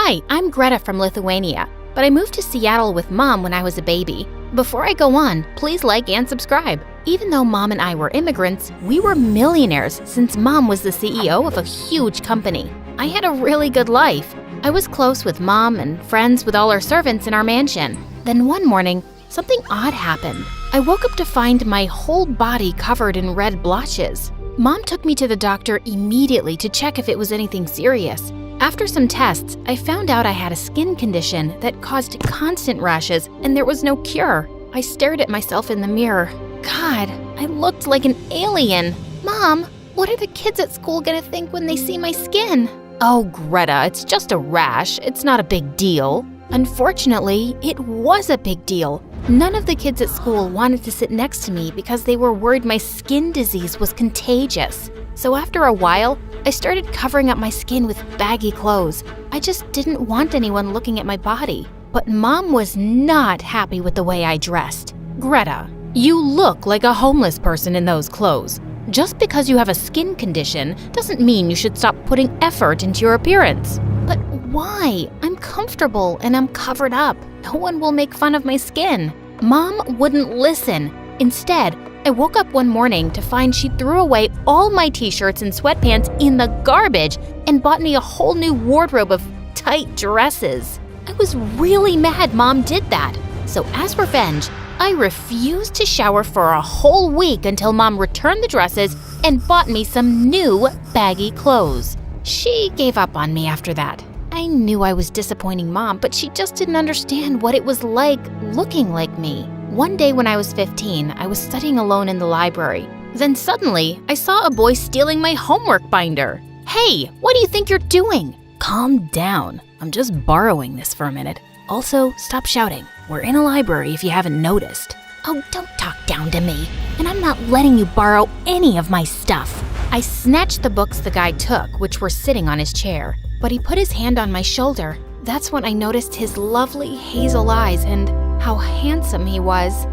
Hi, I'm Greta from Lithuania, but I moved to Seattle with Mom when I was a baby. Before I go on, please like and subscribe. Even though Mom and I were immigrants, we were millionaires since Mom was the CEO of a huge company. I had a really good life. I was close with Mom and friends with all our servants in our mansion. Then one morning, something odd happened. I woke up to find my whole body covered in red blotches. Mom took me to the doctor immediately to check if it was anything serious. After some tests, I found out I had a skin condition that caused constant rashes and there was no cure. I stared at myself in the mirror. God, I looked like an alien. Mom, what are the kids at school gonna think when they see my skin? Oh, Greta, it's just a rash. It's not a big deal. Unfortunately, it was a big deal. None of the kids at school wanted to sit next to me because they were worried my skin disease was contagious. So after a while, I started covering up my skin with baggy clothes. I just didn't want anyone looking at my body. But Mom was not happy with the way I dressed. Greta, you look like a homeless person in those clothes. Just because you have a skin condition doesn't mean you should stop putting effort into your appearance. But why? I'm comfortable and I'm covered up. No one will make fun of my skin. Mom wouldn't listen. Instead, I woke up one morning to find she threw away all my t-shirts and sweatpants in the garbage and bought me a whole new wardrobe of tight dresses. I was really mad Mom did that. So as revenge, I refused to shower for a whole week until Mom returned the dresses and bought me some new baggy clothes. She gave up on me after that. I knew I was disappointing Mom, but she just didn't understand what it was like looking like me. One day when I was 15, I was studying alone in the library. Then suddenly, I saw a boy stealing my homework binder. Hey, what do you think you're doing? Calm down. I'm just borrowing this for a minute. Also, stop shouting. We're in a library if you haven't noticed. Oh, don't talk down to me. And I'm not letting you borrow any of my stuff. I snatched the books the guy took, which were sitting on his chair. But he put his hand on my shoulder. That's when I noticed his lovely hazel eyes and how handsome he was.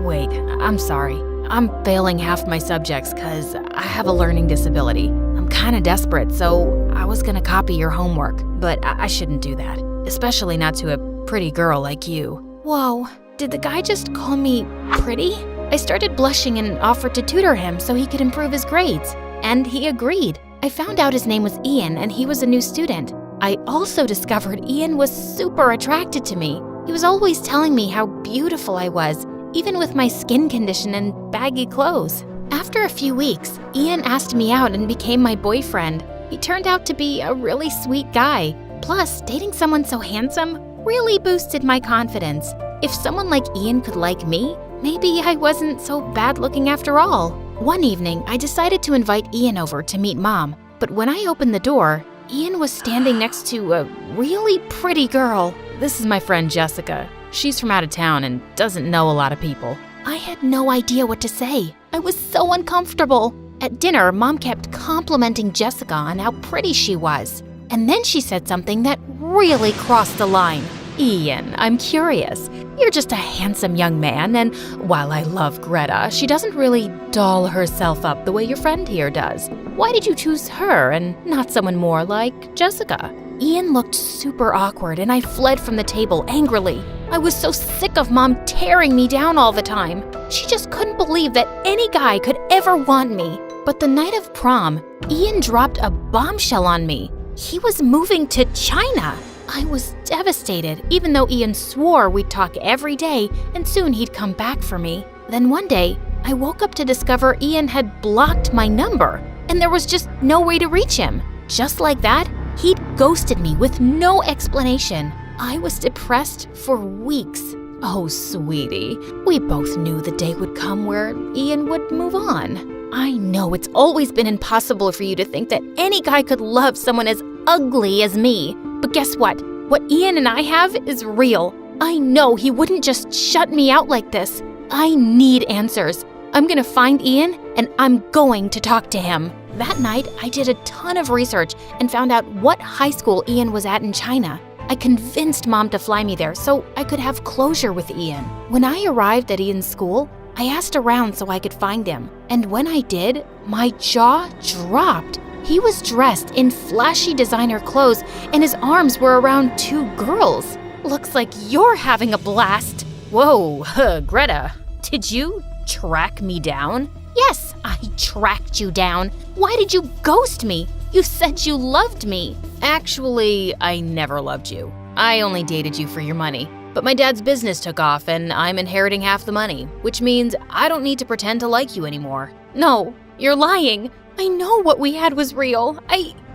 Wait, I'm sorry. I'm failing half my subjects because I have a learning disability. I'm kind of desperate, so I was gonna copy your homework, but I shouldn't do that, especially not to a pretty girl like you. Whoa, did the guy just call me pretty? I started blushing and offered to tutor him so he could improve his grades, and he agreed. I found out his name was Ian and he was a new student. I also discovered Ian was super attracted to me. He was always telling me how beautiful I was, even with my skin condition and baggy clothes. After a few weeks, Ian asked me out and became my boyfriend. He turned out to be a really sweet guy. Plus, dating someone so handsome really boosted my confidence. If someone like Ian could like me, maybe I wasn't so bad looking after all. One evening, I decided to invite Ian over to meet Mom. But when I opened the door, Ian was standing next to a really pretty girl. This is my friend Jessica. She's from out of town and doesn't know a lot of people. I had no idea what to say. I was so uncomfortable. At dinner, Mom kept complimenting Jessica on how pretty she was. And then she said something that really crossed the line. Ian, I'm curious. You're just a handsome young man, and while I love Greta, she doesn't really doll herself up the way your friend here does. Why did you choose her and not someone more like Jessica? Ian looked super awkward, and I fled from the table angrily. I was so sick of Mom tearing me down all the time. She just couldn't believe that any guy could ever want me. But the night of prom, Ian dropped a bombshell on me. He was moving to China. I was devastated, even though Ian swore we'd talk every day and soon he'd come back for me. Then one day, I woke up to discover Ian had blocked my number, and there was just no way to reach him. Just like that, he'd ghosted me with no explanation. I was depressed for weeks. Oh, sweetie, we both knew the day would come where Ian would move on. I know it's always been impossible for you to think that any guy could love someone as ugly as me. But guess what? What Ian and I have is real. I know he wouldn't just shut me out like this. I need answers. I'm gonna find Ian and I'm going to talk to him. That night, I did a ton of research and found out what high school Ian was at in China. I convinced Mom to fly me there so I could have closure with Ian. When I arrived at Ian's school, I asked around so I could find him. And when I did, my jaw dropped. He was dressed in flashy designer clothes and his arms were around two girls. Looks like you're having a blast. Whoa, Greta, did you track me down? Yes, I tracked you down. Why did you ghost me? You said you loved me. Actually, I never loved you. I only dated you for your money. But my dad's business took off and I'm inheriting half the money, which means I don't need to pretend to like you anymore. No, you're lying. I know what we had was real.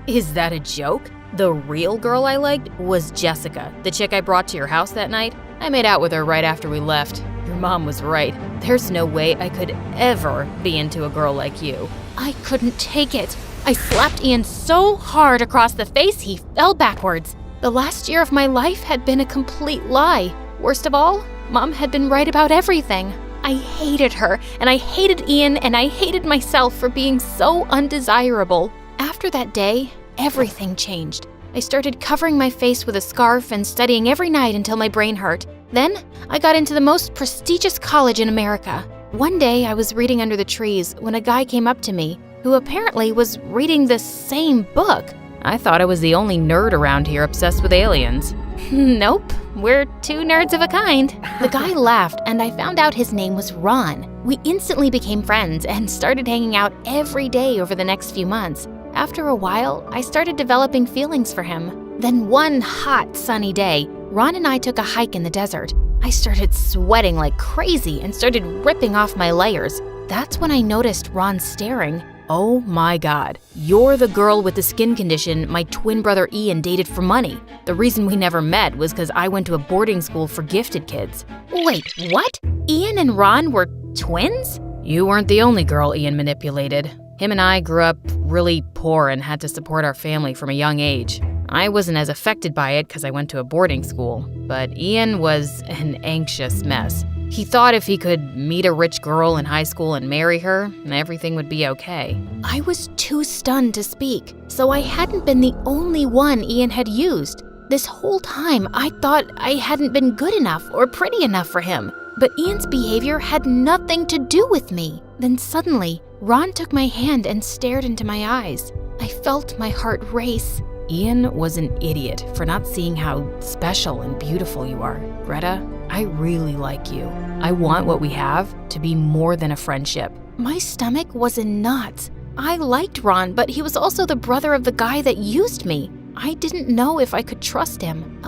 Is that a joke? The real girl I liked was Jessica, the chick I brought to your house that night. I made out with her right after we left. Your mom was right. There's no way I could ever be into a girl like you. I couldn't take it. I slapped Ian so hard across the face he fell backwards. The last year of my life had been a complete lie. Worst of all, Mom had been right about everything. I hated her, and I hated Ian, and I hated myself for being so undesirable. After that day, everything changed. I started covering my face with a scarf and studying every night until my brain hurt. Then, I got into the most prestigious college in America. One day, I was reading under the trees when a guy came up to me, who apparently was reading the same book. I thought I was the only nerd around here obsessed with aliens. Nope, we're two nerds of a kind. The guy laughed, and I found out his name was Ron. We instantly became friends and started hanging out every day over the next few months. After a while, I started developing feelings for him. Then one hot, sunny day, Ron and I took a hike in the desert. I started sweating like crazy and started ripping off my layers. That's when I noticed Ron staring. Oh my God, you're the girl with the skin condition my twin brother Ian dated for money. The reason we never met was because I went to a boarding school for gifted kids. Wait, what? Ian and Ron were twins? You weren't the only girl Ian manipulated. Him and I grew up really poor and had to support our family from a young age. I wasn't as affected by it because I went to a boarding school, but Ian was an anxious mess. He thought if he could meet a rich girl in high school and marry her, everything would be okay. I was too stunned to speak, so I hadn't been the only one Ian had used. This whole time, I thought I hadn't been good enough or pretty enough for him. But Ian's behavior had nothing to do with me. Then suddenly, Ron took my hand and stared into my eyes. I felt my heart race. Ian was an idiot for not seeing how special and beautiful you are. Greta, I really like you. I want what we have to be more than a friendship. My stomach was in knots. I liked Ron, but he was also the brother of the guy that used me. I didn't know if I could trust him.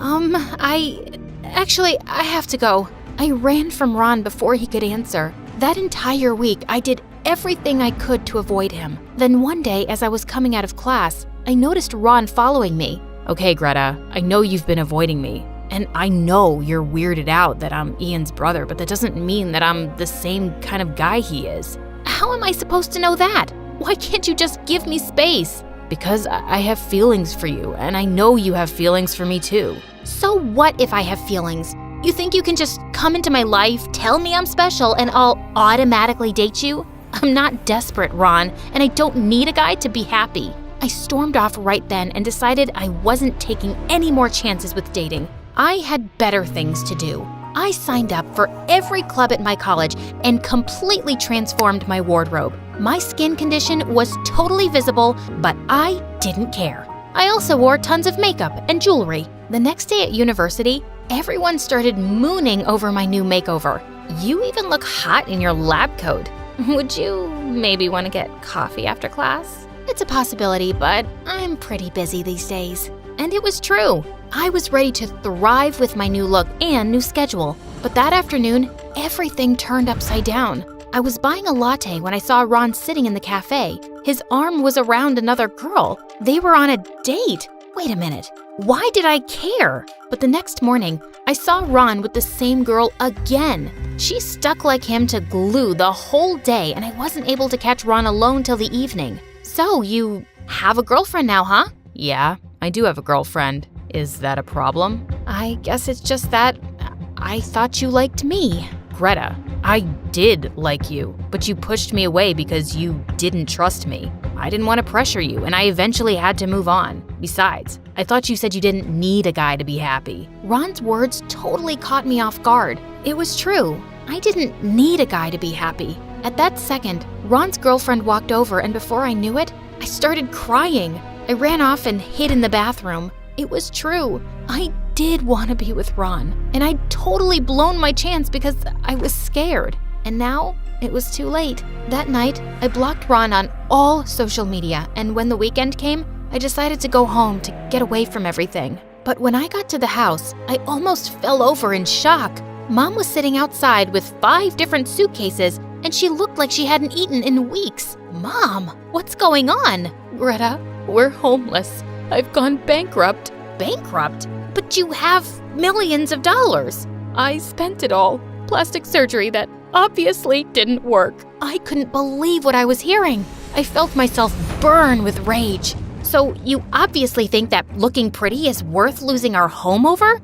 Actually, I have to go. I ran from Ron before he could answer. That entire week, I did everything I could to avoid him. Then one day, as I was coming out of class, I noticed Ron following me. Okay, Greta, I know you've been avoiding me. And I know you're weirded out that I'm Ian's brother, but that doesn't mean that I'm the same kind of guy he is. How am I supposed to know that? Why can't you just give me space? Because I have feelings for you, and I know you have feelings for me too. So what if I have feelings? You think you can just come into my life, tell me I'm special, and I'll automatically date you? I'm not desperate, Ron, and I don't need a guy to be happy. I stormed off right then and decided I wasn't taking any more chances with dating. I had better things to do. I signed up for every club at my college and completely transformed my wardrobe. My skin condition was totally visible, but I didn't care. I also wore tons of makeup and jewelry. The next day at university, everyone started mooning over my new makeover. You even look hot in your lab coat. Would you maybe want to get coffee after class? It's a possibility, but I'm pretty busy these days. And it was true. I was ready to thrive with my new look and new schedule. But that afternoon, everything turned upside down. I was buying a latte when I saw Ron sitting in the cafe. His arm was around another girl. They were on a date. Wait a minute. Why did I care? But the next morning, I saw Ron with the same girl again. She stuck like him to glue the whole day, and I wasn't able to catch Ron alone till the evening. So, you have a girlfriend now, huh? Yeah, I do have a girlfriend. Is that a problem? I guess it's just that I thought you liked me. Greta, I did like you, but you pushed me away because you didn't trust me. I didn't want to pressure you, and I eventually had to move on. Besides, I thought you said you didn't need a guy to be happy. Ron's words totally caught me off guard. It was true. I didn't need a guy to be happy. At that second, Ron's girlfriend walked over, and before I knew it, I started crying. I ran off and hid in the bathroom. It was true. I did want to be with Ron, and I'd totally blown my chance because I was scared. And now it was too late. That night, I blocked Ron on all social media, and when the weekend came, I decided to go home to get away from everything. But when I got to the house, I almost fell over in shock. Mom was sitting outside with 5 different suitcases, and she looked like she hadn't eaten in weeks. Mom, what's going on? Greta, we're homeless. I've gone bankrupt. Bankrupt? But you have millions of dollars. I spent it all. Plastic surgery that obviously didn't work. I couldn't believe what I was hearing. I felt myself burn with rage. So you obviously think that looking pretty is worth losing our home over?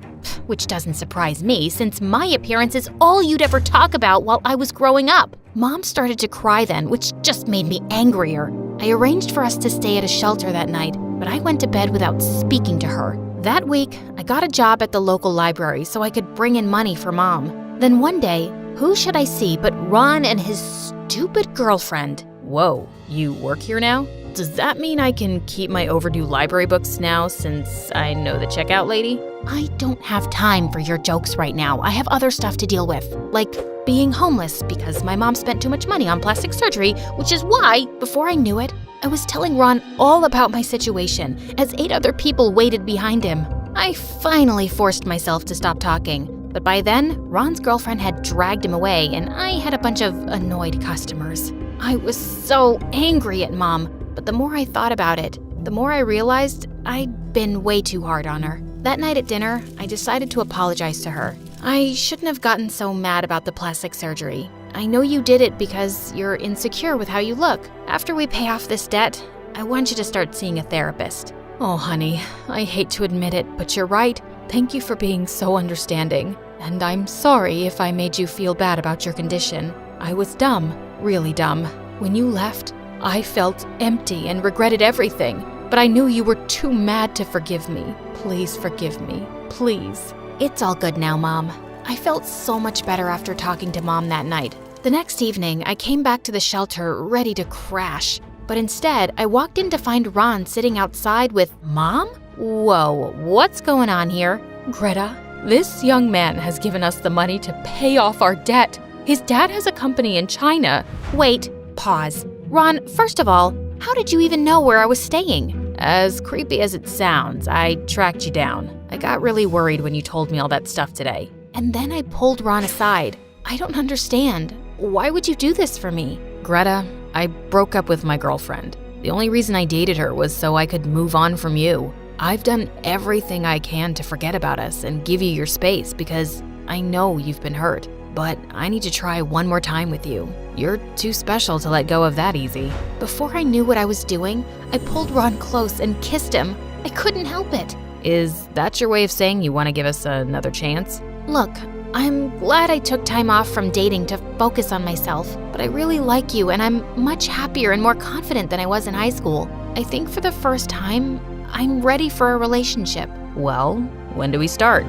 Which doesn't surprise me, since my appearance is all you'd ever talk about while I was growing up. Mom started to cry then, which just made me angrier. I arranged for us to stay at a shelter that night, but I went to bed without speaking to her. That week, I got a job at the local library so I could bring in money for Mom. Then one day, who should I see but Ron and his stupid girlfriend. Whoa, you work here now? Does that mean I can keep my overdue library books now since I know the checkout lady? I don't have time for your jokes right now. I have other stuff to deal with, like being homeless because my mom spent too much money on plastic surgery, which is why, before I knew it, I was telling Ron all about my situation as 8 other people waited behind him. I finally forced myself to stop talking, but by then, Ron's girlfriend had dragged him away and I had a bunch of annoyed customers. I was so angry at Mom, but the more I thought about it, the more I realized I'd been way too hard on her. That night at dinner, I decided to apologize to her. I shouldn't have gotten so mad about the plastic surgery. I know you did it because you're insecure with how you look. After we pay off this debt, I want you to start seeing a therapist. Oh, honey, I hate to admit it, but you're right. Thank you for being so understanding. And I'm sorry if I made you feel bad about your condition. I was dumb, really dumb. When you left, I felt empty and regretted everything, but I knew you were too mad to forgive me. Please forgive me, please. It's all good now, Mom. I felt so much better after talking to Mom that night. The next evening, I came back to the shelter ready to crash, but instead, I walked in to find Ron sitting outside with Mom? Whoa, what's going on here? Greta, this young man has given us the money to pay off our debt. His dad has a company in China. Wait, pause. Ron, first of all, how did you even know where I was staying? As creepy as it sounds, I tracked you down. I got really worried when you told me all that stuff today. And then I pulled Ron aside. I don't understand. Why would you do this for me? Greta, I broke up with my girlfriend. The only reason I dated her was so I could move on from you. I've done everything I can to forget about us and give you your space because I know you've been hurt. But I need to try one more time with you. You're too special to let go of that easy. Before I knew what I was doing, I pulled Ron close and kissed him. I couldn't help it. Is that your way of saying you want to give us another chance? Look, I'm glad I took time off from dating to focus on myself, but I really like you and I'm much happier and more confident than I was in high school. I think for the first time, I'm ready for a relationship. Well, when do we start?